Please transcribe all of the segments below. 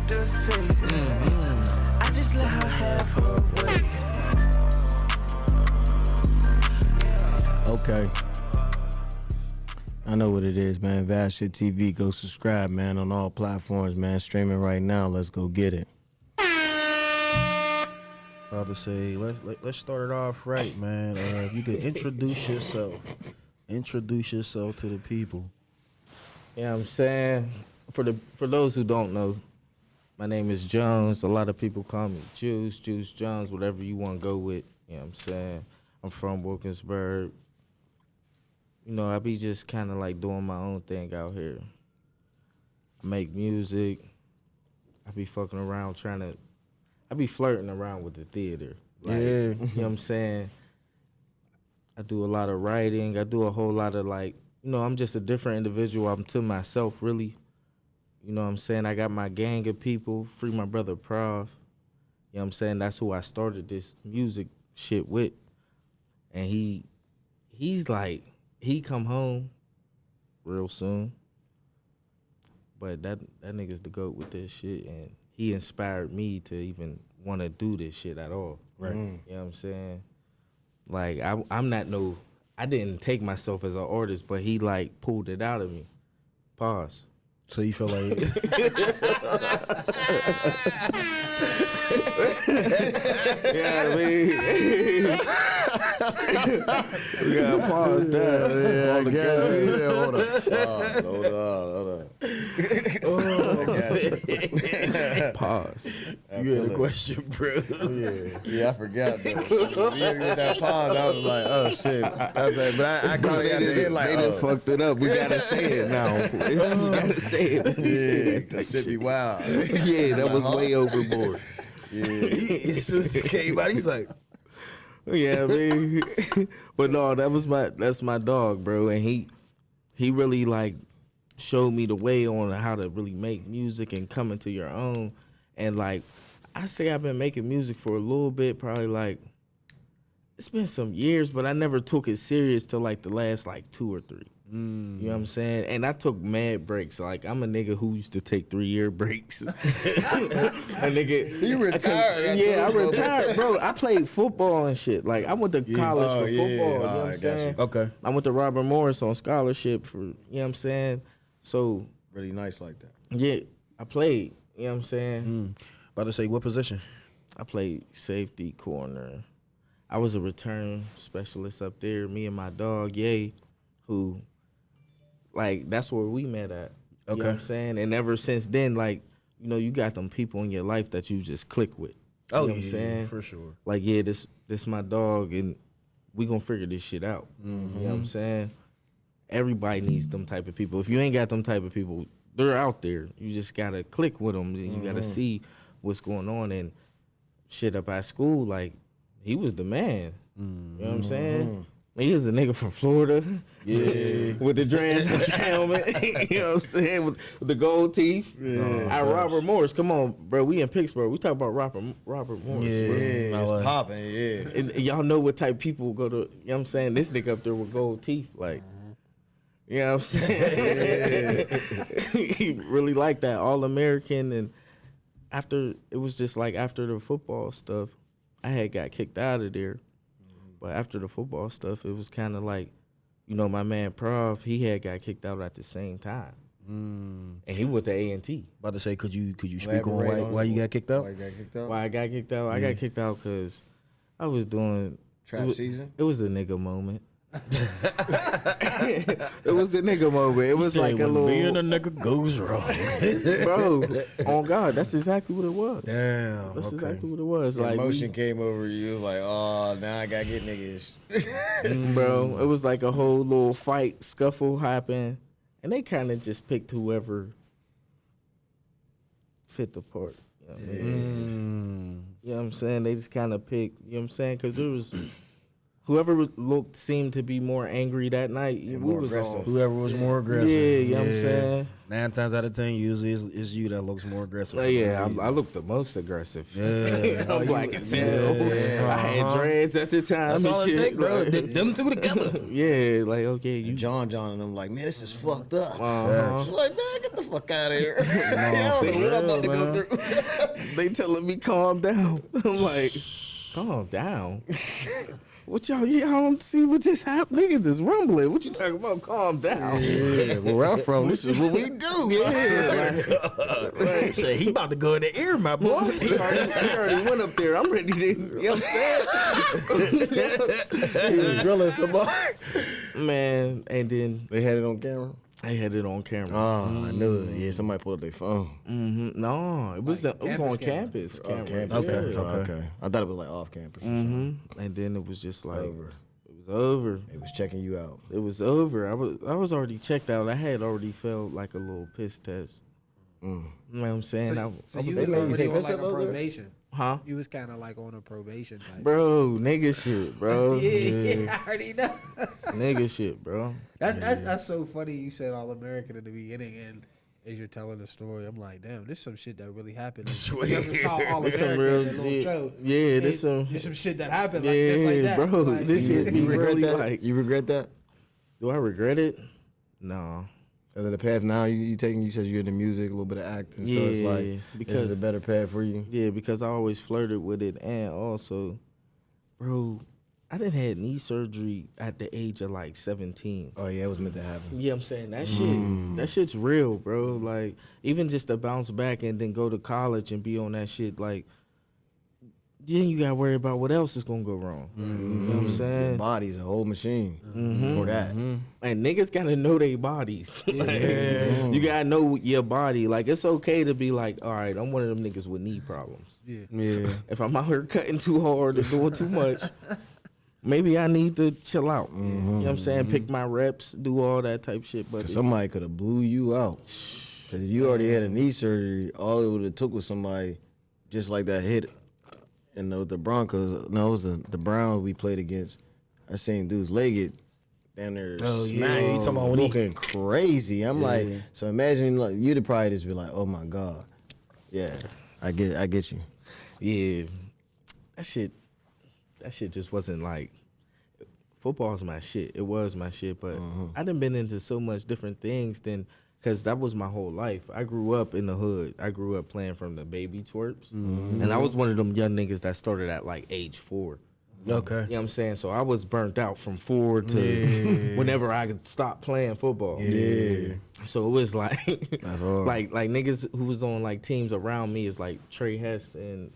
the face. I just let her have her way. Okay. I know what it is, man. Vibship TV. Go subscribe, man, on all platforms, man. Streaming right now. Let's go get it. About to say, let's start it off right, man. If you could introduce yourself to the people. Yeah, I'm saying, for those who don't know, my name is Jones. A lot of people call me Juice Jones, whatever you want to go with. You know what I'm saying? I'm from Wilkinsburg. You know, I be just kind of like doing my own thing out here. I make music. I be fucking around I be flirting around with the theater. Like, Yeah. You know what I'm saying? I do a lot of writing. I do a whole lot of like, you know, I'm just a different individual. I'm to myself, really. You know what I'm saying? I got my gang of people. Free my brother Prof. You know what I'm saying? That's who I started this music shit with. And he's like, he come home real soon. But that nigga's the GOAT with this shit. And he inspired me to even want to do this shit at all. Right. You know what I'm saying? Like, I'm not I didn't take myself as an artist, but he, like, pulled it out of me. Pause. So you feel like... Yeah, I mean... We gotta pause that. Yeah, I got it. Hold on. Pause. You had a question, bro. Yeah, I forgot that. With that pause, I was like, oh shit. I was like, but I caught it at the end like, They done fucked it up. We gotta say it now. We gotta say it. yeah, that shit be wild. Yeah, that was way overboard. Yeah. As soon as he came out, he's like... Yeah, I mean, but no, that's my dog, bro, and he really like showed me the way on how to really make music and come into your own. And like, I say I've been making music for a little bit, probably like, it's been some years, but I never took it serious till like the last like 2 or 3. You know what I'm saying? And I took mad breaks. Like, I'm a nigga who used to take 3-year breaks. A nigga. You retired. Yeah, I retired, bro. I played football and shit. Like, I went to college for football. You know what I'm saying? Okay. I went to Robert Morris on scholarship for, you know what I'm saying? So, Really nice like that. yeah, I played. You know what I'm saying? About to say, what position? I played safety, corner. I was a return specialist up there. Me and my dog, Ye, who... Like, that's where we met at. You know what I'm saying? And ever since then, like, you know, you got them people in your life that you just click with. You know what I'm saying? For sure. Like, yeah, this my dog, and we gonna figure this shit out. You know what I'm saying? Everybody needs them type of people. If you ain't got them type of people, they're out there. You just gotta click with them. And you gotta see what's going on. And shit up at school, like, he was the man. You know what I'm saying? He was the nigga from Florida. Yeah. With the Dreyking helmet. You know what I'm saying? With the gold teeth. Yeah. Robert Morris. Come on, bro. We in Pittsburgh. We talk about Robert Morris. Yeah. Bro. Yeah, it's popping, yeah. And y'all know what type of people go to, you know what I'm saying? This nigga up there with gold teeth. Like, you know what I'm saying? He really like that. All-American. And after, it was just like after the football stuff, I had got kicked out of there. But after the football stuff, it was kind of like, you know, my man Prof, he had got kicked out at the same time. And he went to A&T. About to say, could you speak on why you got kicked out? Why you got kicked out? Why I got kicked out? I got kicked out because I was doing... Trap season? It was a nigga moment. It was a nigga moment. It was like a little... Being a nigga goes wrong. Bro, on God, that's exactly what it was. Damn. That's exactly what it was. The Like, emotion came over you. It was like, oh, now I got to get niggas. bro, it was like a whole little fight, scuffle happened. And they kind of just picked whoever fit the part. You know what I mean? You know what I'm saying? They just kind of picked, you know what I'm saying? Because there was... Whoever seemed to be more angry that night, we was aggressive. on. Whoever was more aggressive. Yeah, you know what I'm saying? 9 times out of 10, usually it's you that looks more aggressive. Yeah, I look the most aggressive. Yeah. I'm black as hell. I had dreads at the time. That's and all it shit. take, bro. Like, Them two together. yeah, like, okay, you. John and them like, man, this is fucked up. Uh-huh. She's like, man, get the fuck out of here. No, for What I'm about to real, go man. through. They telling me calm down. I'm like, calm down. What y'all don't see what just happened? Niggas is rumbling. What you talking about? Calm down. Yeah, where I'm from, this is what we do. Yeah, like, Shit, he about to go in the ear, my boy. he already went up there. I'm ready to, you know what I'm saying? Drilling somebody. Man, and then They had it on camera. I had it on camera. Oh, I knew it. Yeah, somebody pulled up their phone. No, it was Like on campus campus. On camera. campus. Yeah. Okay. I thought it was like off campus. Or something. And then it was just like Over. it was over. They was checking you out. It was over. I was already checked out. I had already felt like a little piss test. You know what I'm saying? So you they was made you already take on piss like up a over there? probation. Huh? You was kind of like on a probation type. Bro, nigga shit, bro. Yeah, I already know. Nigga shit, bro. That's so funny. You said All American in the beginning, and as you're telling the story, I'm like, damn, this some shit that really happened. You ever saw All This American, some real that little show? Yeah, this There's some shit that happened, like yeah, just like that, bro. Like, This shit be You regret really that? like. You regret that? Do I regret it? No. Because of the path now you taking, you said you're in the music, a little bit of acting, so it's Yeah, like, because- this is a better path for you. Yeah, because I always flirted with it, and also, bro, I done had knee surgery at the age of like 17. Oh yeah, it was meant to happen. Yeah, I'm saying that shit's real, bro. Like even just to bounce back and then go to college and be on that shit, like then you gotta worry about what else is gonna go wrong. You know what I'm Your saying? body's a whole machine for that. And niggas gotta know their bodies. Like, you gotta know your body. Like it's okay to be like, all right, I'm one of them niggas with knee problems. Yeah. If I'm out here cutting too hard or doing too much, maybe I need to chill out. You know what I'm saying? Pick my reps, do all that type shit. But Somebody could have blew you out. Because if you already had a knee surgery, all it would have took was somebody just like that hit. And the Broncos, no, it was the Browns we played against. I seen dudes leg it down there. Oh, yeah. smacking, You talking about when he- looking crazy. I'm like, so imagine like, you'd probably just be like, oh my God. Yeah, I get you. yeah, that shit just wasn't like. Football's my shit. It was my shit, but I done been into so much different things because that was my whole life. I grew up in the hood. I grew up playing from the baby twerps. And I was one of them young niggas that started at like age 4. Okay. You know what I'm saying? So I was burnt out from 4 to whenever I could stop playing football. Yeah. So it was like, That's hard. like niggas who was on like teams around me is like Trey Hess and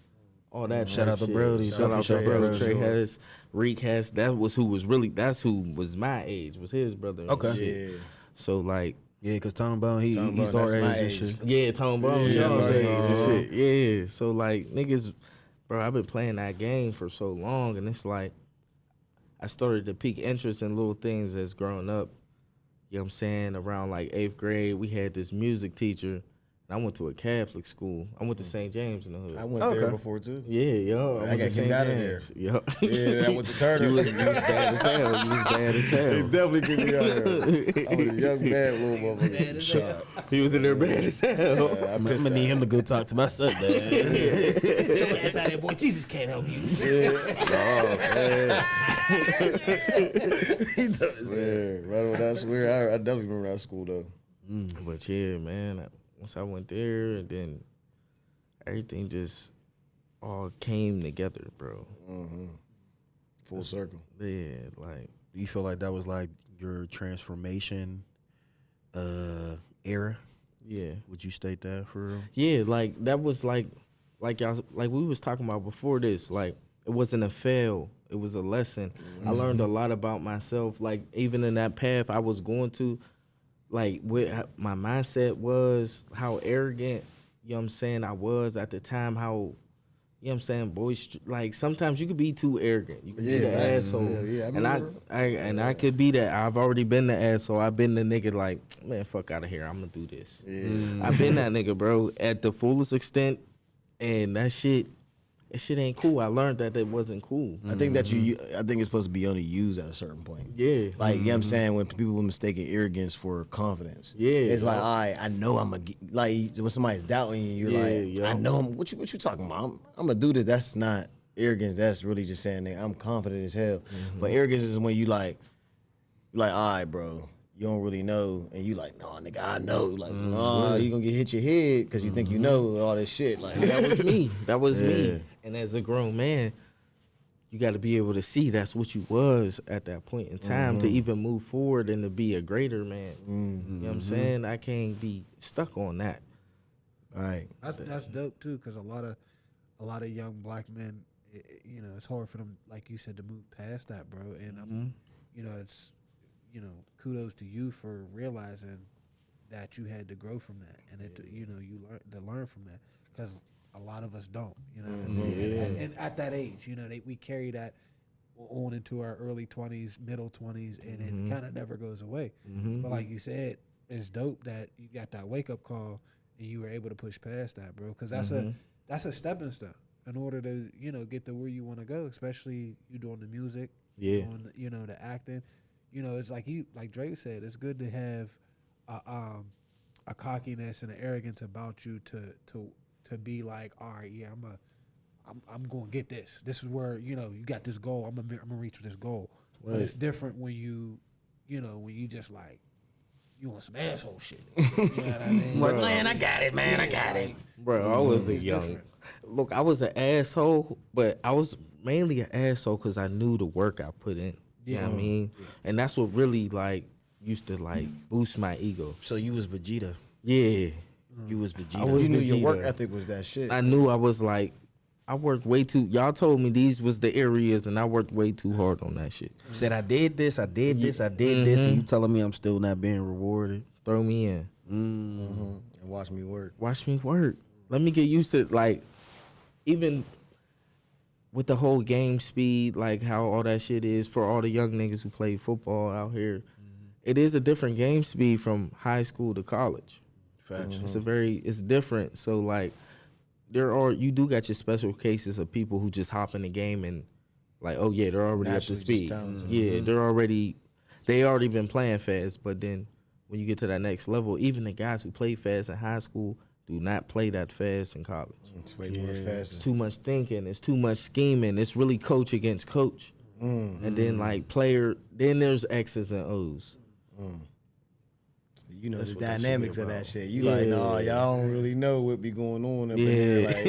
all that. Shout type out to shit. Brody. Shout out to Trey Brody. Hess. Trey Hess, Reek Hess. That's who was my age. Was his brother. And Okay. shit. So like. Yeah, because Tom Bone, he's Bone, our that's age my and age. shit. Yeah, Tone Bone, Yeah, y'all's that's age right. and shit. Yeah, so like niggas, bro, I've been playing that game for so long, and it's like I started to pique interest in little things as growing up. You know what I'm saying? Around like 8th grade, we had this music teacher. And I went to a Catholic school. I went to St. James in the hood. I went there before too. Yeah, yo. I went got to St. kicked out of James. Yo. Yeah, I went to Turner. You was bad as hell. You was bad as hell. Definitely kicked me out of there. I was a young, bad little motherfucker. He was in there bad as hell. I'm gonna need him to go talk to my son, man. Get your ass out of there, boy. Jesus can't help you. Swear. Right on that swear. I definitely remember that school though. But yeah, man, once I went there, and then everything just all came together, bro. Full circle. Yeah, like Do you feel like that was like your transformation era? yeah, Would you state that for real? yeah, like that was like y'all, like we was talking about before this. Like it wasn't a fail; it was a lesson. I learned a lot about myself. Like even in that path I was going to, like what my mindset was, how arrogant, you know what I'm saying, I was at the time, how, you know what I'm saying, boys, like sometimes you could be too arrogant. You could be the asshole. Yeah, I and remember. I could be that. I've already been the asshole. I've been the nigga like, man, fuck out of here. I'm gonna do this. I've been that nigga, bro, at the fullest extent, and that shit ain't cool. I learned that it wasn't cool. I think that I think it's supposed to be only used at a certain point. Yeah. Like, you know what I'm saying? When people were mistaking arrogance for confidence. Yeah, It's like, yo. all right, I know I'm going to, like, when somebody's doubting you, you're Yeah, like, yo. I know what you talking about? I'm going to do this. That's not arrogance. That's really just saying that I'm confident as hell. But arrogance is when you like, all right, bro, you don't really know, and you like, nah, nigga, I know. Like, nah, you gonna get hit your head because you think you know all this shit. Like, That was me. That was Yeah. me. And as a grown man, you got to be able to see that's what you was at that point in time to even move forward and to be a greater man. You know what I'm saying? I can't be stuck on that. all right. That's dope too, because a lot of young black men, you know, it's hard for them, like you said, to move past that, bro. And you know, it's, you know, kudos to you for realizing that you had to grow from that, and you know, you learn from that, because a lot of us don't, you know. And at that age, you know, we carry that on into our early 20s, middle 20s, and it kind of never goes away. But like you said, it's dope that you got that wake up call and you were able to push past that, bro. Because that's a stepping stone in order to, you know, get to where you want to go. Especially you doing the music, doing, you know, the acting. You know, it's like Drake said, it's good to have a cockiness and an arrogance about you to be like, all right, yeah, I'm going to get this. This is where, you know, you got this goal. I'm gonna reach this goal. Right. But it's different when you know, when you just like, you want some asshole shit. You know what I mean? Like, man, I got it, man. I got it. Bro, I was a young. Different. Look, I was an asshole, but I was mainly an asshole because I knew the work I put in. You know what I mean? And that's what really, like, used to, like, boost my ego. So you was Vegeta. Yeah. You was Vegeta. I was You knew your Vegeta. work ethic was that shit. I knew I was, like, I worked way too. Y'all told me these was the areas, and I worked way too hard on that shit. Said I did this, I did this, I did this, and you telling me I'm still not being rewarded. Throw me in. And watch me work. Watch me work. Let me get used to, like, even with the whole game speed, like how all that shit is for all the young niggas who play football out here. It is a different game speed from high school to college. Facts. It's different. So, like, you do got your special cases of people who just hop in the game and, like, oh yeah, they're already Naturally up to just speed. talented. Yeah, they already been playing fast. But then when you get to that next level, even the guys who play fast in high school do not play that fast in college. It's way more faster. It's too much thinking. It's too much scheming. It's really coach against coach. And then like then there's X's and O's. You know That's the what that shit dynamics be of that about. shit. You like, nah, y'all don't really know what be going on up in there. Like,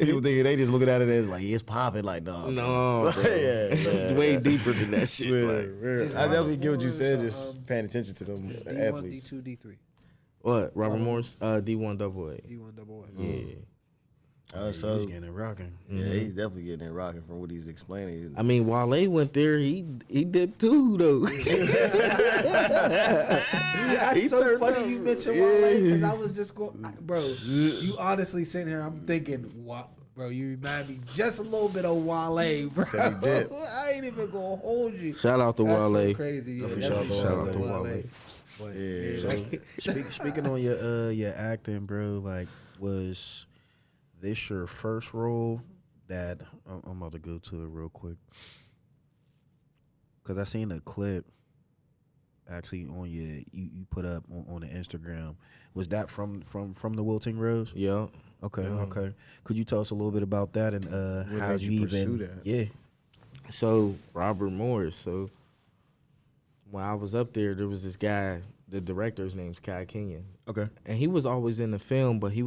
people think they just looking at it as like, it's popping. Like, nah. No, bro. It's way deeper than that shit. Like, I definitely get what you said. Just paying attention to them D1, athletes. D2, D3. what? Robert Morris? D1 double A. D1 double A. Yeah. So He's getting it rocking. yeah, he's definitely getting it rocking from what he's explaining. I mean, Wale went there. He dipped too, though. That's He so turned funny up. you mentioned Wale, because I was just going, bro. You honestly sitting here, I'm thinking, what, bro? You remind me just a little bit of Wale, bro. Said he did. I ain't even gonna hold you. Shout out to That's Wale. so crazy. Yeah, For definitely sure, shout out to Wale. But, Yeah. Speaking on your acting, bro, like, was this your first role? That I'm about to go to it real quick, cause I seen a clip actually on you put up on the Instagram. Was that from the Wilting Rose? Yeah. Okay, okay. Could you tell us a little bit about that and What how made you you pursue even? that? Yeah. So Robert Morris. So when I was up there was this guy. The director's name's 𝐒𝐞𝐞. Okay. And he was always in the film, but he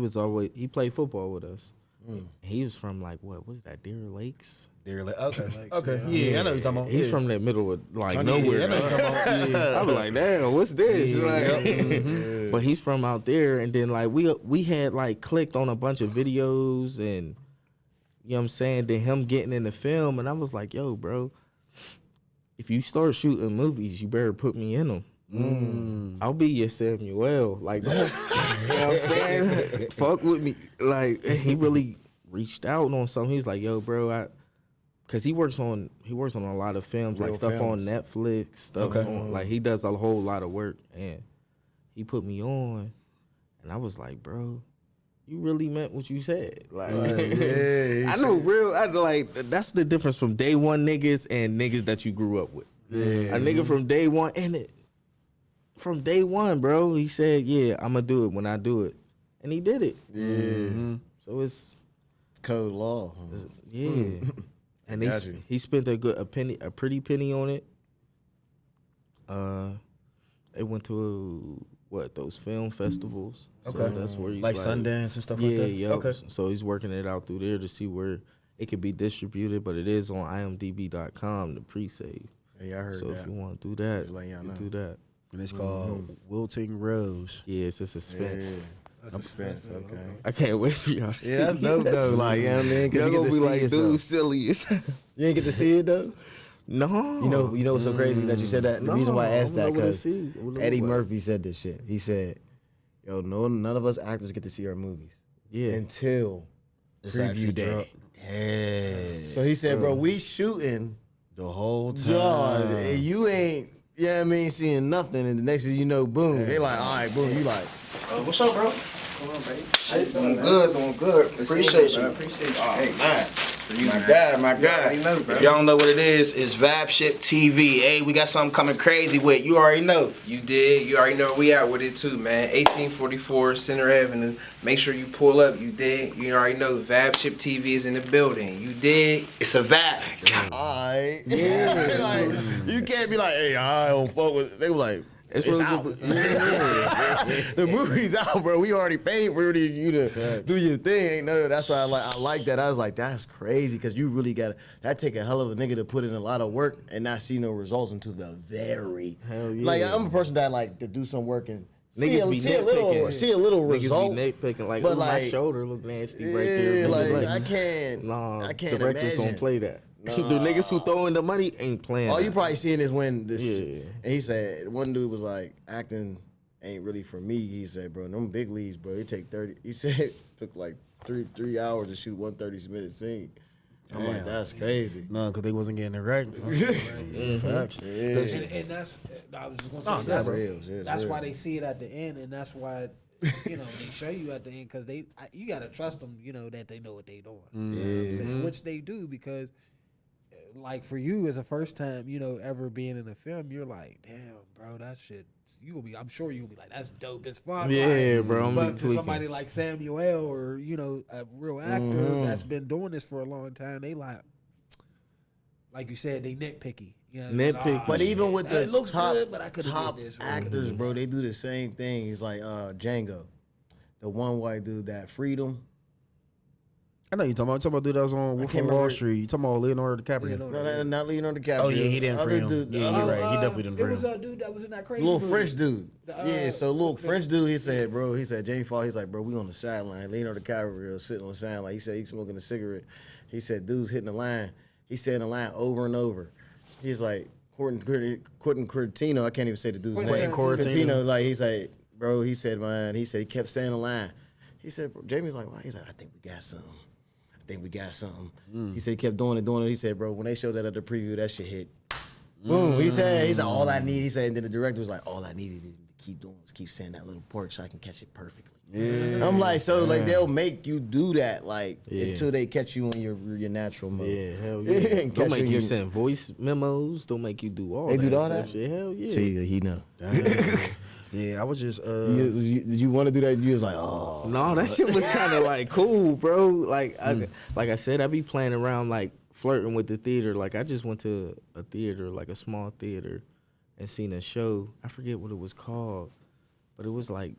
played football with us. And he was from like what was that? Deer Lakes. They're like, okay, okay. Yeah, I know what you're talking about. He's Yeah. from that middle of like Yeah, nowhere. I know what you're talking about. Yeah. I was like, damn, what's this? Yeah, Like, yep. But he's from out there, and then like we had like clicked on a bunch of videos, and you know what I'm saying. Then him getting in the film, and I was like, yo, bro, if you start shooting movies, you better put me in them. I'll be your 𝒘𝒊𝒕𝒉. Like, you know what I'm saying? Fuck with me. Like, and he really reached out on something. He's like, yo, bro, cause he works on a lot of films, Real like stuff films. on Netflix, stuff on, like he does a whole lot of work, and he put me on, and I was like, bro, you really meant what you said. Like, I know that's the difference from day one niggas and niggas that you grew up with. A nigga from day one, from day one, bro, he said, yeah, I'm gonna do it when I do it, and he did it. Yeah. So it's Code law. yeah, and Got you. he spent a pretty penny on it. It went to those film festivals. Okay. So that's where he's Like Sundance and stuff like that? Yeah, Okay. So he's working it out through there to see where it could be distributed, but it is on imdb.com, the pre-save. Yeah, I heard so that. if you want to do that, Just letting y'all you know. do that. And it's called Wilting Rose. Yeah, it's a suspense. Suspense, okay. I can't wait for y'all to see Yeah, that's dope though. Like, you know what I mean? Because Y'all you get gonna to be see like, yourself. dude, silly as You didn't get to see it though. No. You know what's so crazy that you said that? The reason why I asked that because because Eddie Murphy said this shit. He said, "Yo, none of us actors get to see our movies until preview day." Yeah. So he said, "Bro, we shooting The whole time. John, and you ain't, yeah, I mean, seeing nothing, and the next thing you know, boom, they like, all right, boom, you like, What's up, bro? Come on, baby. Hey, doing good. Appreciate you. Hey, man. My guy. If y'all don't know what it is, it's Vibship TV. Hey, we got something coming crazy with. You already know. You did. You already know where we out with it too, man. 1844 Center Avenue. Make sure you pull up. You did. You already know Vibeship TV is in the building. You did. It's a vibe. all right, yeah, like, you can't be like, hey, I don't fuck with, they were like, it's really out. good. The movie's out, bro. We already paid for you to do your thing. No, that's why I like that. I was like, that's crazy because you really got that take a hell of a nigga to put in a lot of work and not see no results until the very. Hell yeah. Like I'm a person that like to do some work and Niggas be see a little result. Niggas be nitpicking like, but ooh, my like, shoulder look nasty right yeah, there. like, Niggas I can't. Nah, I can't directors imagine. don't play that. The niggas who throw in the money ain't playing. All that. you probably seeing is when this. Yeah. And he said one dude was like, acting ain't really for me. He said, bro, them big leagues, bro, it take 30. He said it took like three hours to shoot 130-minute scene. I'm like, that's crazy. No, because they wasn't getting it right. Facts. And that's, I was just gonna say, No, that's real. that's why they see it at the end, and that's why, you know, they show you at the end, because you gotta trust them, you know, that they know what they doing. You know what I'm saying? Which they do, because like for you as a first time, you know, ever being in a film, you're like, damn, bro, that shit. I'm sure you'll be like, that's dope as fuck. Yeah, like, bro. I'm but to tweaking. somebody like 𝒐𝐢𝐝 or, you know, a real actor that's been doing this for a long time, they like you said, they nitpicky. You know what I mean? Nitpicky. But even with the it looks top, good, but I could've top did this. actors, bro, they do the same thing. It's like Django, the one white dude that Freedom. I know you talking about dude that was on Wolf can't of Wall remember. Street. You talking about Leonardo DiCaprio? No, not Leonardo DiCaprio. Oh yeah, he didn't Other free him. dude, Yeah, you're right. He definitely didn't It free was him. a dude that was in that crazy little movie. French dude. Yeah, so little the- French dude, he said, bro, Jamie Foxx, he's like, bro, we on the sideline. Leonardo DiCaprio sitting on the sideline. He said he's smoking a cigarette. He said, dude's hitting the line. He's saying the line over and over. He's like, Quentin Tarantino, I can't even say the dude's Quentin name. Tarantino. Tarantino, like, he's like, bro, he said, man, he said he kept saying the line. He said, bro, Jamie's like, why? He's like, I think we got something. He said he kept doing it. He said, bro, when they showed that at the preview, that shit hit. Boom. He's like, all I need. He said, and then the director was like, all I needed to keep doing was keep saying that little part so I can catch it perfectly. Yeah. I'm like, so like they'll make you do that like until they catch you in your natural mode. Yeah, hell yeah. And Don't catch make in you your- send voice memos. Don't make you do all They that. do all type that? shit. Hell yeah. See, he know. Yeah, I was just Did you want to do that? You was like, oh. No, that shit was kind of like cool, bro. Like, like I said, I be playing around, like flirting with the theater. Like, I just went to a theater, like a small theater, and seen a show. I forget what it was called, but it was like,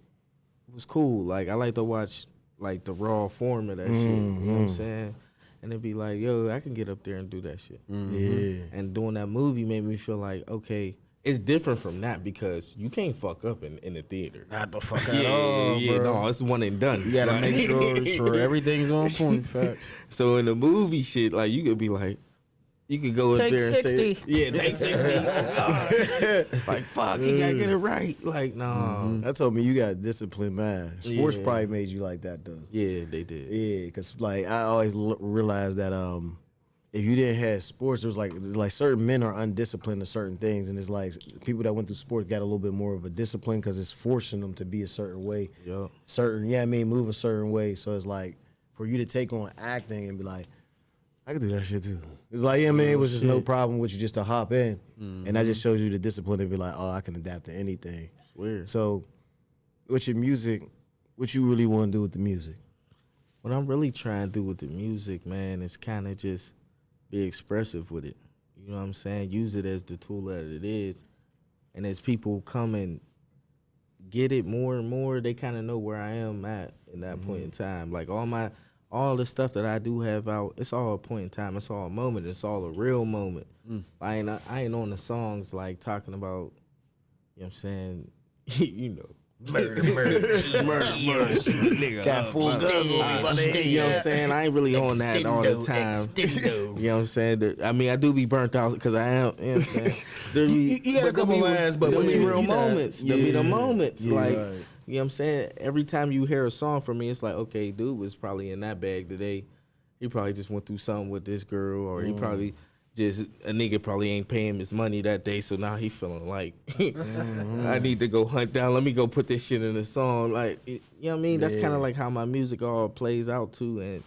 it was cool. Like, I like to watch like the raw form of that shit. You know what I'm saying? And it'd be like, yo, I can get up there and do that shit. Yeah. And doing that movie made me feel like, okay, it's different from that because you can't fuck up in the theater. not the fuck at all, Yeah, bro. no, it's one and done. You gotta Like- make sure everything's on point. Fact. So in the movie shit, like you could be like, you could go up there and say, yeah, take 60. Like, fuck, he gotta get it right. Like, no. That told me you got disciplined man. Sports Yeah. probably made you like that though. Yeah, they did. Yeah, because like I always realized that if you didn't have sports, it was like certain men are undisciplined to certain things, and it's like people that went through sports got a little bit more of a discipline because it's forcing them to be a certain way, Yup. move a certain way. So it's like for you to take on acting and be like, I could do that shit too. It's like, yeah, man, it was just no problem with you just to hop in, and that just shows you the discipline to be like, oh, I can adapt to anything. Weird. So, with your music, what you really want to do with the music? What I'm really trying to do with the music, man, is kind of just. Be expressive with it. You know what I'm saying? Use it as the tool that it is And as people come and get it more and more, they kind of know where I am at in that point in time. Like all the stuff that I do have out, it's all a point in time. It's all a moment. It's all a real moment. I ain't on the songs like talking about, you know what I'm saying, you know. Murder. Got full guns on me. You know what I'm saying? I ain't really on that all the time. You know what I'm saying? I mean, I do be burnt out because I am. You know what I'm saying? You got a couple lines, but there'll be you real know, moments. There'll be the moments. Yeah, like, right. you know what I'm saying? Every time you hear a song from me, it's like, okay, dude was probably in that bag today. He probably just went through something with this girl, or he probably just, a nigga probably ain't paying him his money that day, so now he feeling like, I need to go hunt down. Let me go put this shit in a song. Like, you know what I mean? That's kind of like how my music all plays out too. And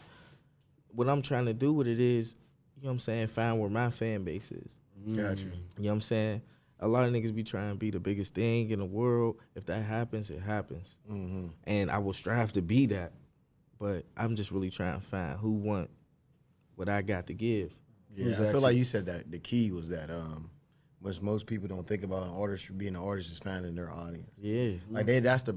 what I'm trying to do with it is, you know what I'm saying, find where my fan base is. Got you. You know what I'm saying? A lot of niggas be trying to be the biggest thing in the world. If that happens, it happens. And I will strive to be that. But I'm just really trying to find who want what I got to give. Yeah, I feel like you said that the key was that which most people don't think about an artist being an artist is finding their audience. Yeah. Like that's the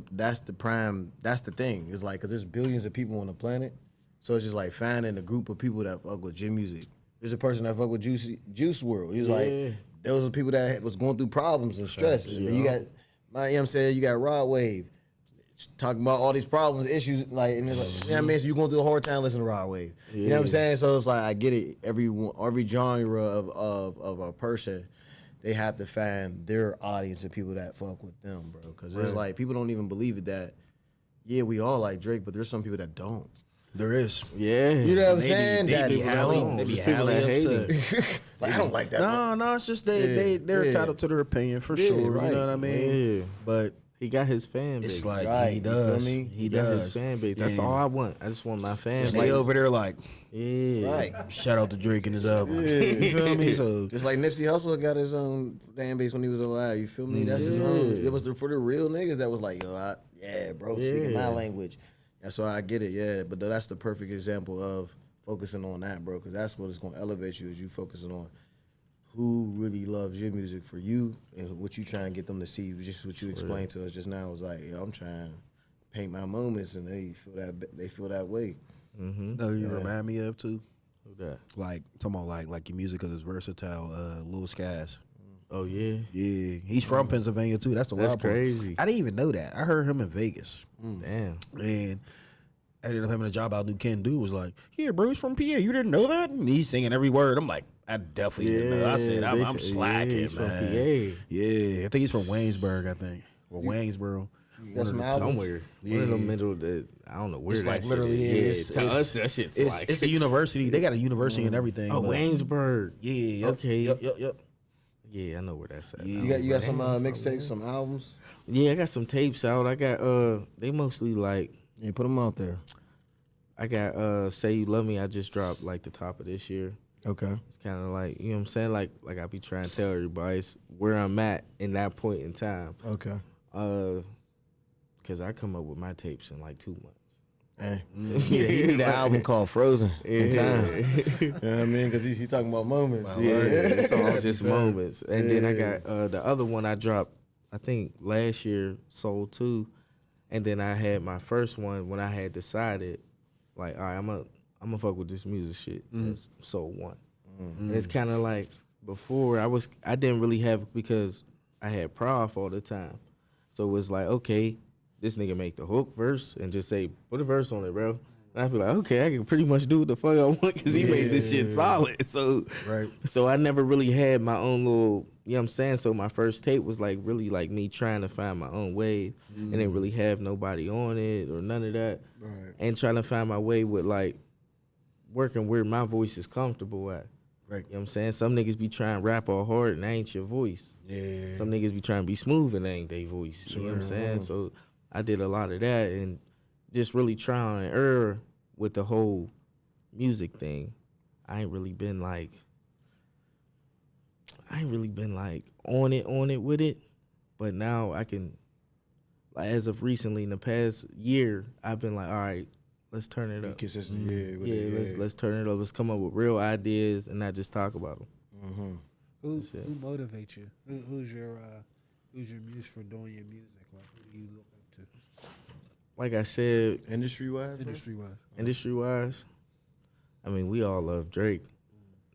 prime, that's the thing. It's like, cause there's billions of people on the planet, so it's just like finding a group of people that fuck with your music. There's a person that fuck with Juice WRLD. He's like, those are people that was going through problems and stress. And then you got, you know what I'm saying, you got Rod Wave talking about all these problems, issues, like, and it's like, you know what I mean? So you're going through a hard time listening to Rod Wave. You know what I'm saying? So it's like, I get it. Every genre of a person, they have to find their audience and people that fuck with them, bro. Because there's like, people don't even believe it that, yeah, we all like Drake, but there's some people that don't. There is. Yeah. You know what I'm saying? They be howling. They be howling upset. Like, I don't like that. No, it's just they're entitled to their opinion for sure. right. You know what I mean? Yeah. But He got his fan base. it's like Right, he you feel does. me? He He got does. his fan base. That's all I want. I just want my fan And base. they over there like, Yeah. Right. shout out to Drake and his album. You feel me? So Just like Nipsey Hussle got his own fan base when he was alive. You feel me? That's his own. It was for the real niggas that was like, yo, bro, speaking my language. That's why I get it, yeah. But that's the perfect example of focusing on that, bro, because that's what is going to elevate you, is you focusing on who really loves your music for you and what you trying to get them to see. Just what you explained to us just now was like, yo, I'm trying to paint my moments, and they feel that way. no, you remind me of too. Who that? Like talking about like your music because it's versatile. Lil Skies. Oh, yeah. Yeah, he's from Pennsylvania too. That's the That's wild part. crazy. I didn't even know that. I heard him in Vegas, Damn. and I ended up having a job out. Knew Ken Dude was like, "Yeah, bro, he's from PA. You didn't know that?" And he's singing every word. I'm like, I definitely didn't know. I said, I'm slacking, he's from man. PA. Yeah, I think he's from Waynesburg. I think or Waynesboro. Got some albums? Somewhere. One in the middle that, I don't know where It's that like shit literally, is. it's, To it's- us, that shit's it's, like. it's a university. They got a university and everything. Oh, but- Waynesburg. Yeah. Yep, Okay. Yep. Yeah, I know where that's at. Yeah. You got some mixtapes, some albums? Yeah, I got some tapes out. I got, they mostly like, Yeah, put them out there. I got Say You Love Me. I just dropped like the top of this year. Okay. It's kind of like, you know what I'm saying? Like I be trying to tell everybody, it's where I'm at in that point in time. Okay. Cause I come up with my tapes in like 2 months. Hey. Yeah, he need an album called Frozen in time. You know what I mean? Because he's talking about moments. Yeah, it's all just moments. And then I got the other one I dropped, I think last year, Soul 2. And then I had my first one when I had decided, like, all right, I'm gonna fuck with this music shit. That's Soul 1. And it's kind of like before I didn't really have, because I had prof all the time. So it was like, okay, this nigga make the hook verse and just say, put a verse on it, bro. And I'd be like, okay, I can pretty much do what the fuck I want because he made this shit solid. So, so I never really had my own little, you know what I'm saying? So my first tape was like really like me trying to find my own wave and didn't really have nobody on it or none of that. Right. And trying to find my way with like working where my voice is comfortable at. Right. You know what I'm saying? Some niggas be trying to rap all hard and that ain't your voice. Yeah. Some niggas be trying to be smooth and that ain't their voice. You know what I'm saying? So I did a lot of that and just really trying and error with the whole music thing. I ain't really been like on it with it. But now I can, like, as of recently in the past year, I've been like, all right, let's turn it up. Consistent, Let's turn it up. Let's come up with real ideas and not just talk about them. Who motivates you? Who's your Who's your muse for doing your music? Like, who do you look up to? Like I said, Industry wise. Industry wise. I mean, we all love Drake.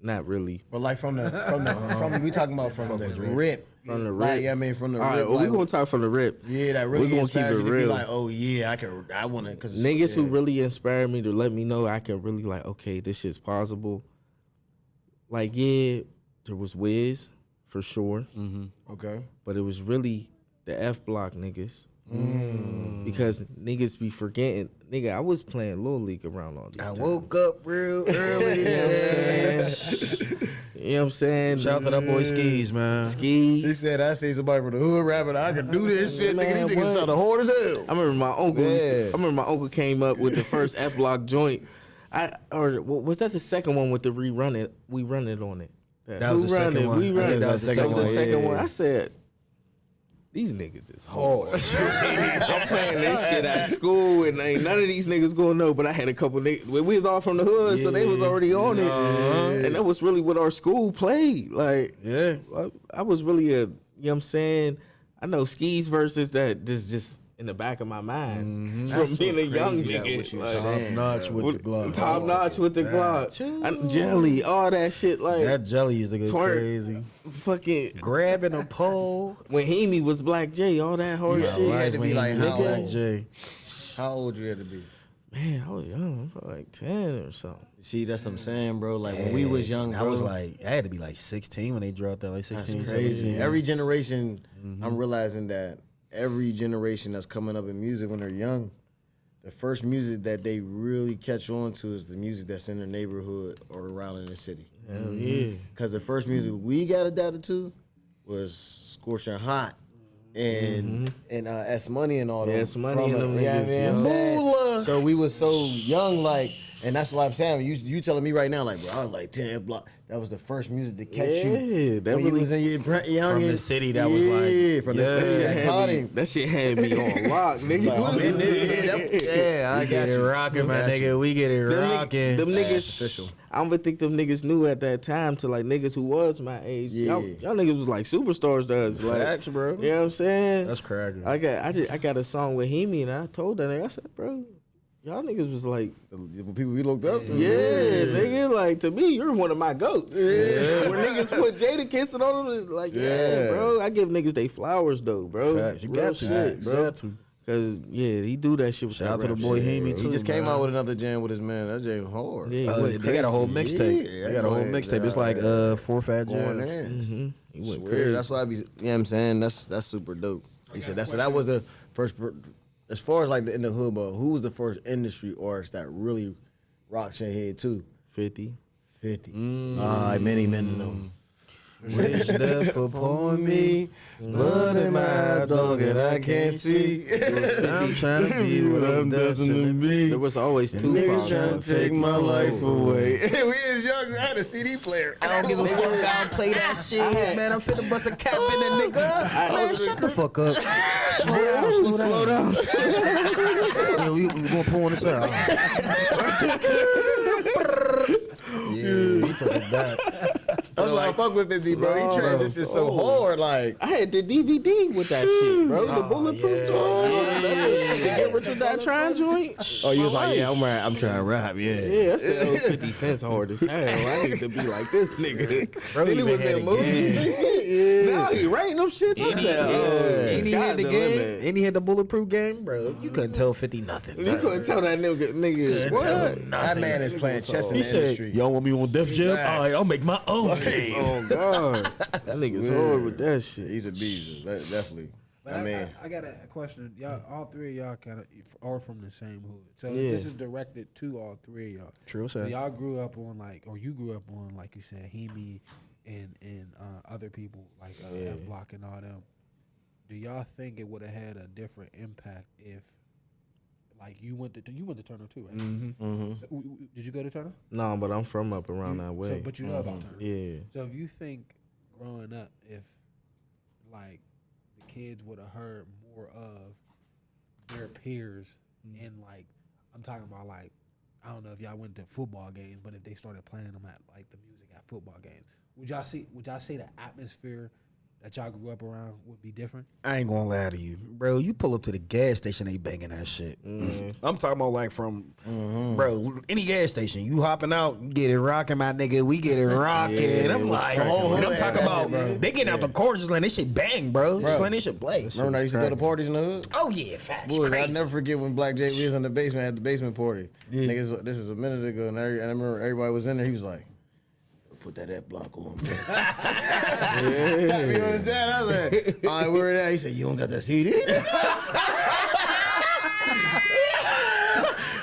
Not really. But like from the we talking about from the rip. From the Like, rip. yeah, I mean from the All right, rip. well, like, we gonna talk from the rip. yeah, that really we gonna keep inspired it you to real. be like, oh yeah, I want to. Niggas who really inspired me to let me know I can really like, okay, this shit's possible. Like, yeah, there was Wiz for sure, Okay. but it was really the F Block niggas. Because niggas be forgetting, nigga, I was playing Little League around all these I times. woke up real early. You know what I'm saying? Shout out to that boy Skis, man. He Skis. said, I see somebody from the hood rapping, I can do this shit. Man, Nigga, these niggas what? sound hard as hell. I remember my uncle. Yeah. I remember my uncle came up with the first F Block joint. Or was that the second one with the rerun it? We run it on it. That was the second one. We I run think it. that was the That second was the one, second yeah. one. I said, these niggas is hard. I'm playing this shit at school, and ain't none of these niggas gonna know. But I had a couple niggas. We was all from the hood, so they was already on it, and that was really what our school played. Like, Yeah. I was really a, you know what I'm saying? I know Skis verses that just in the back of my mind from being a young nigga. Top notch with the Glock. Top notch with the Glock. Jelly, all that shit. Like, That jelly used to go Twerk. crazy. fucking, Grabbing a pole. when Hemi was Black J, all that hard shit. You had to be like how nigga. old? J. How old you had to be? Man, I was young. I was like 10 or something. See, that's what I'm saying, bro. Like when we was young, I bro, was like, I had to be like 16 when they dropped that, like 16, that's crazy. 17. Every generation, I'm realizing that every generation that's coming up in music when they're young, the first music that they really catch on to is the music that's in their neighborhood or around in the city. Hell yeah. Because the first music we got adapted to was Scorching Hot and S Money and all that. S Money and them yeah, niggas, man, yo. man. So we was so young, like, and that's what I'm saying. You telling me right now, like, bro, I was like 10 block. That was the first music to catch you. Yeah, that when you really- was in your young From the city, that was like, yeah, from the yeah. city that caught him. That shit had me on lock, nigga. Yeah, I got Get it you. rocking, my Got nigga. you. We get it Them rocking. them That's niggas, official. I don't even think them niggas knew at that time to like niggas who was my age. Yeah. Y'all niggas was like superstars to us. Like, Facts, bro. you know what I'm saying? That's cracking. I got a song with Hemi, and I told that nigga, I said, bro, y'all niggas was like, The people we looked up to. yeah, nigga, like to me, you're one of my goats. Yeah. When niggas put Jada kissing on them, like, yeah, bro. I give niggas they flowers though, bro. Facts. You Real got to, shit, bro. bro. Got to. Cause yeah, he do that shit with Shout out that to the rap boy shit, Hemi, bro. too. He just came out with another jam with his man. That jam hard. Yeah, he went They got a whole crazy. mixtape. Yeah, They got a whole go ahead. mixtape. It's like 4 Fat Going Jams. in. He went Swear, crazy. that's why I be, you know what I'm saying? That's super dope. He said that was the first, as far as like in the hood, but who was the first industry artist that really rocked your head too? 50. 50. Many men know. Wish death upon me. Blood in my dog and I can't see. I'm trying to be what I'm destined to be. There was always two Niggas trying to take my life away. We was young. I had a CD player. I don't give a fuck. I don't play that shit, man. I'm finna bust a cap in that nigga. Man, shut the fuck up. Slow down. Yeah, we gonna pull on this out. Yeah, he took it back. That's why I fuck with 50, bro. He transitioned so hard, like. I had the DVD with that shit, bro. The bulletproof joint. The Get Rich or Die Trying joint. Oh, you was like, yeah, I'm trying to rap, yeah. Yeah, I said, oh, 50 cents hard as hell. I need to be like this nigga. Bro, Then he even was had in a movies and shit. No, he writing them shits. I said, oh, And he sky's had the the game, limit. and he had the bulletproof game, bro. You couldn't tell 50 nothing. You couldn't tell that nigga what? That man is playing chess in He the said, industry. y'all want me on Def Jam? Facts. All right, I'll make my own game. Oh, God. That nigga's hard with that shit. He's a beast, definitely. But I got a question. Y'all, all three of y'all kind of are from the same hood, so Yeah. this is directed to all three of y'all. True, So sir. y'all grew up on or you grew up on like you said, Hemi and other people like F Block and all them. Do y'all think it would have had a different impact if, like, you went to Turner too, right? Mm-hmm. So, did you go to Turner? No, but I'm from up around that way. But you know about Turner. Yeah. So if you think growing up, if like the kids would have heard more of their peers in like, I'm talking about like, I don't know if y'all went to football games, but if they started playing them at like the music at football games, would y'all say the atmosphere that y'all grew up around would be different? I ain't gonna lie to you, bro. You pull up to the gas station, they banging that shit. I'm talking about like from, bro, any gas station. You hopping out, you get it rocking, my nigga. We get it rocking. I'm like, and I'm talking about, they getting out the cars just letting this shit bang, bro. Just letting this shit play. Remember when I used to go to parties in the hood? Oh yeah, facts. Boy, I'll Crazy. never forget when Black J was in the basement at the basement party. Niggas, this is a minute ago, and I remember everybody was in there. He was like, "Put that block on." Tap me on his head. I was like, "All right, where it at?" He said, "You don't got that CD?"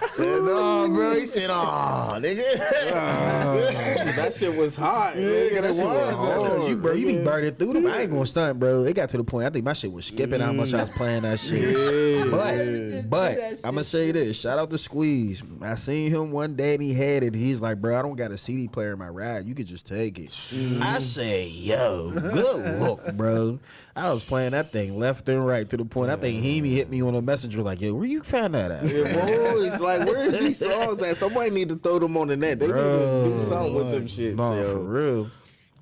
I said, "No, bro." He said, "Oh, nigga." That shit was hot. Yeah, that shit was hard. You be burning through them. I ain't gonna stunt, bro. It got to the point. I think my shit was skipping how much I was playing that shit. But I'm gonna say this. Shout out to Squeeze. I seen him one day and he had it. He's like, bro, I don't got a CD player in my ride. You could just take it. I say, yo, good look, bro. I was playing that thing left and right to the point. I think Hemi hit me on a messenger like, yo, where you found that at? Yeah, bro, it's like, where's these songs at? Somebody need to throw them on the net. They need to do something with them shit. No, so. for real.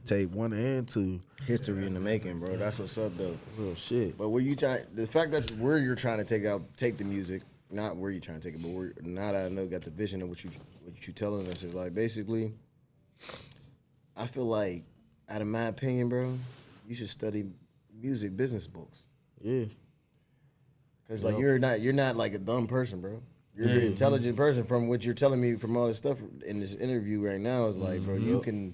Take 1 and 2. History in the making, bro. That's what's up, though. Real shit. But where you trying? The fact that where you're trying to take the music, not where you're trying to take it, but where, now that I know got the vision of what you telling us is like basically. I feel like, out of my opinion, bro, you should study music business books. Yeah. Cause like you're not like a dumb person, bro. You're an intelligent person. From what you're telling me from all this stuff in this interview right now is like, bro, you could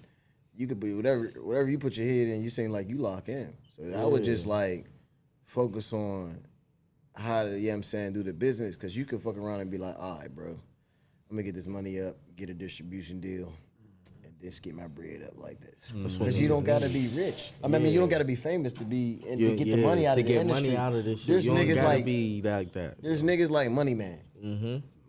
be whatever you put your head in. You seem like you lock in. So I would just like focus on how to, you know what I'm saying, do the business. Cause you could fuck around and be like, all right, bro, I'm gonna get this money up, get a distribution deal, and just get my bread up like this. Because you don't gotta be rich. I mean, you don't gotta be famous to be and to get the money out of the industry. Money out of this shit. There's you don't niggas gotta like be like that. There's niggas like Money Man.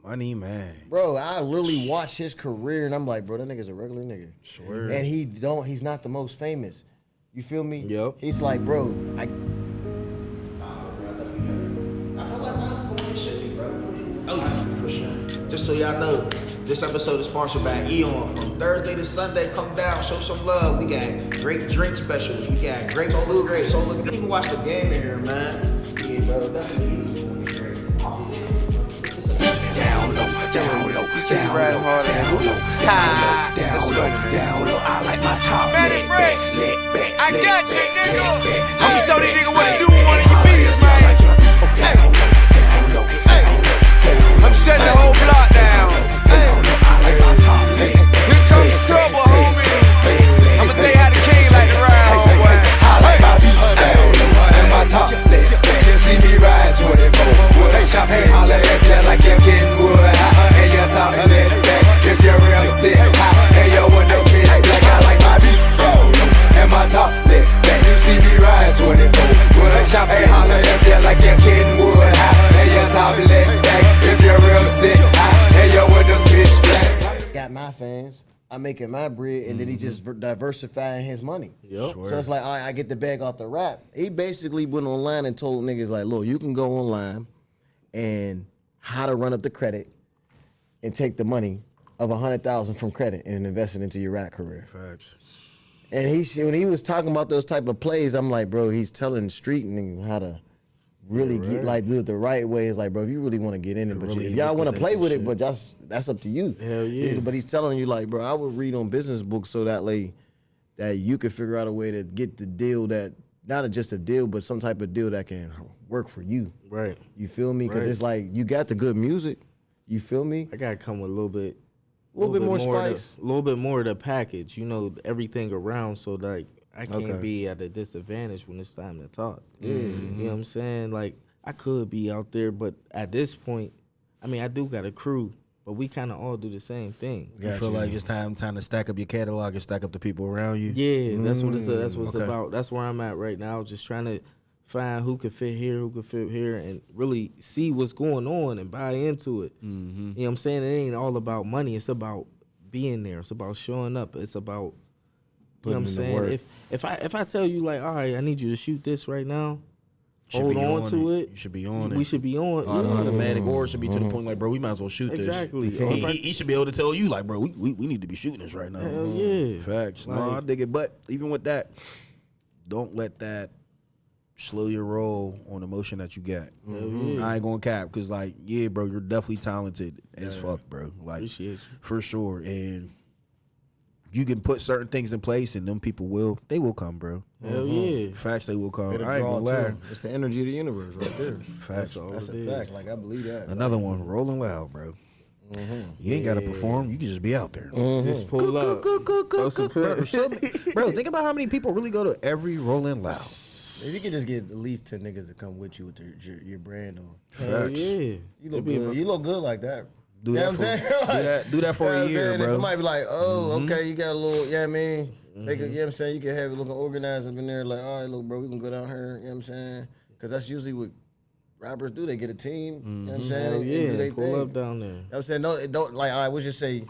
Money man. Bro, I literally watched his career and I'm like, bro, that nigga's a regular nigga. Sure. And he's not the most famous. You feel me? Yep. He's like, bro, I feel like that's what it should be, bro. Oh, for sure. Just so y'all know, this episode is sponsored by Eon. From Thursday to Sunday, come down, show some love. We got great drink specials. We got great solar. You can watch the game in here, man. Yeah, bro, definitely. Down low, I like my top. Man, it fresh. I got you, nigga. I'ma show these niggas what to do with one of your beats, man. I'm shutting the whole block down. Here comes the trouble, homie. I'ma tell you how the king like to ride, homeboy. I like my beat down low and my top. You see me ride 24. They shop and holler at you like you're getting wood. And you're talking it back if you're real sick. And your window bitch black. I like my beat down low and my top lit back. You see me ride 24. They shop and holler at you like you're getting wood. And you're talking it back if you're real sick. And your window bitch black. Got my fans. I'm making my bread, and then he just diversifying his money. Yep. So it's like, all right, I get the bag off the rap. He basically went online and told niggas like, look, you can go online and how to run up the credit and take the money of $100,000 from credit and invest it into your rap career. Facts. And when he was talking about those type of plays, I'm like, bro, he's telling street niggas how to really get like do it the right way. It's like, bro, if you really want to get in it, but really if y'all want to liquidate play this with it, shit. but that's up to you. Hell yeah. But he's telling you like, bro, I would read on business books so that you could figure out a way to get the deal that not just a deal, but some type of deal that can work for you. Right. You feel me? Because Right. it's like you got the good music. You feel me? I gotta come with a little bit more of spice. A little bit more of the package, you know, everything around. So like I can't be at a disadvantage when it's time to talk. You know what I'm saying? Like I could be out there, but at this point, I mean, I do got a crew, but we kind of all do the same thing. You feel like it's time to stack up your catalog and stack up the people around you? Yeah, that's what it's. That's what it's Okay. about. That's where I'm at right now. Just trying to find who could fit here, who could fit here, and really see what's going on and buy into it. You know what I'm saying? It ain't all about money. It's about being there. It's about showing up. It's about you know what I'm saying. If I tell you like, all right, I need you to shoot this right now. Hold on to it. You should be on it. We should be on. Automatic or should be to the point like, bro, we might as well shoot Exactly. this. He should be able to tell you like, bro, we need to be shooting this right now. Hell yeah. Facts. Like- No, I dig it. But even with that, don't let that slow your roll on the motion that you got. Yeah. I ain't gonna cap because, like, yeah, bro, you're definitely talented as fuck, bro. Like, Appreciate you. for sure. And you can put certain things in place, and them people they will come, bro. Hell yeah. Facts, they will come. It'll I ain't draw gonna lie. too. It's the energy of the universe right there. Facts. That's a fact. Like, I believe that. Another one, rolling loud, bro. You ain't gotta perform. You can just be out there. Just pull up. Throw some Bro, think about how many people really go to every Rolling Loud. If you could just get at least 10 niggas to come with you with your brand on. Hell Facts. yeah. You look good. You look good like that. Do You know that what I'm for- saying? do that for You know a what I'm year, saying? And bro. somebody be like, oh, okay, you got a little, you know what I mean? They could, you know what I'm saying? You can have it looking organized up in there, like, all right, look, bro, we can go down here, you know what I'm saying? Because that's usually what rappers do. They get a team, you know what I'm saying? Hell And do yeah. they Pull thing. up down there. You know what I'm saying? Don't like, all right, let's just say